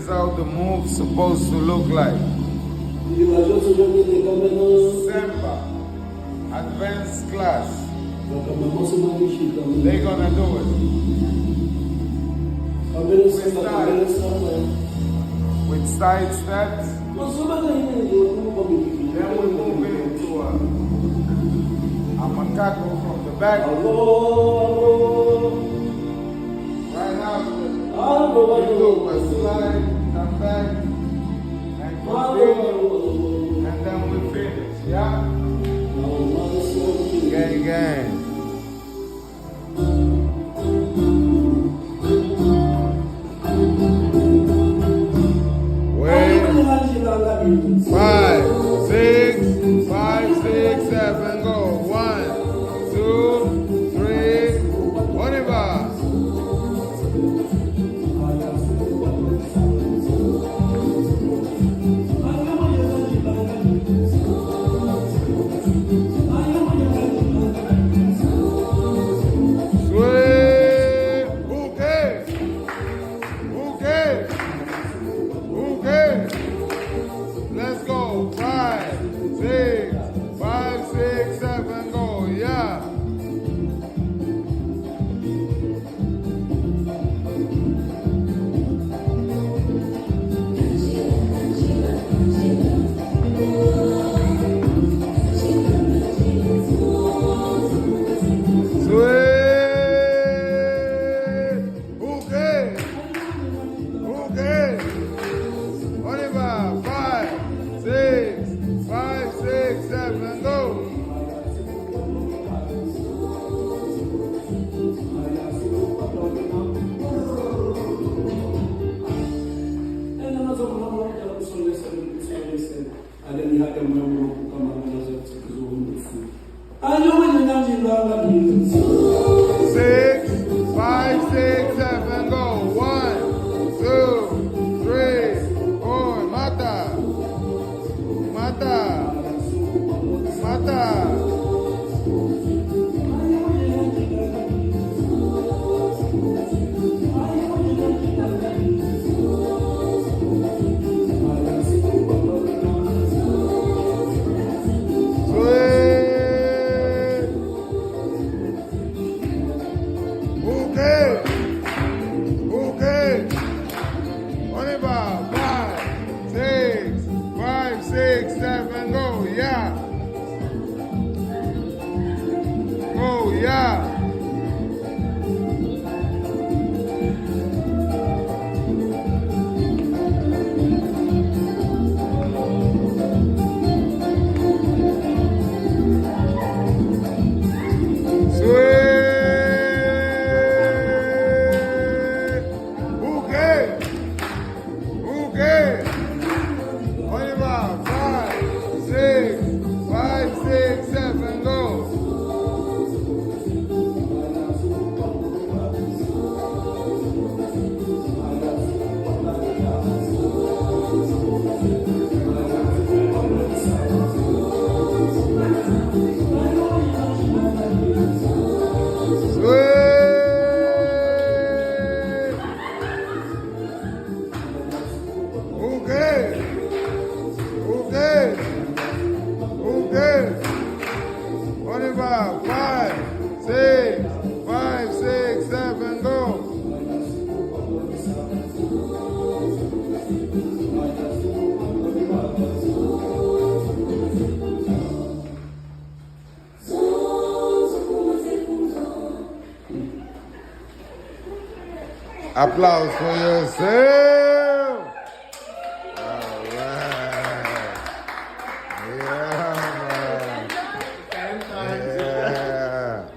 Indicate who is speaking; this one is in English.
Speaker 1: is how the move's supposed to look like. Semba, advanced class. They're gonna do it. With side steps. Then we move into a macaco from the back. Right after, we do a slide, come back, and continue, and then we finish, yeah? Gang, gang. Wait. 5, 6, 5, 6, 7, go. 1, 2, 3, whatever. Let's go. 5, 6, 5, 6, 7, go. Yeah. Six, 5, 6, 7, go. 1, 2, 3, 4. Mata. Mata. Mata. Applause for yourself.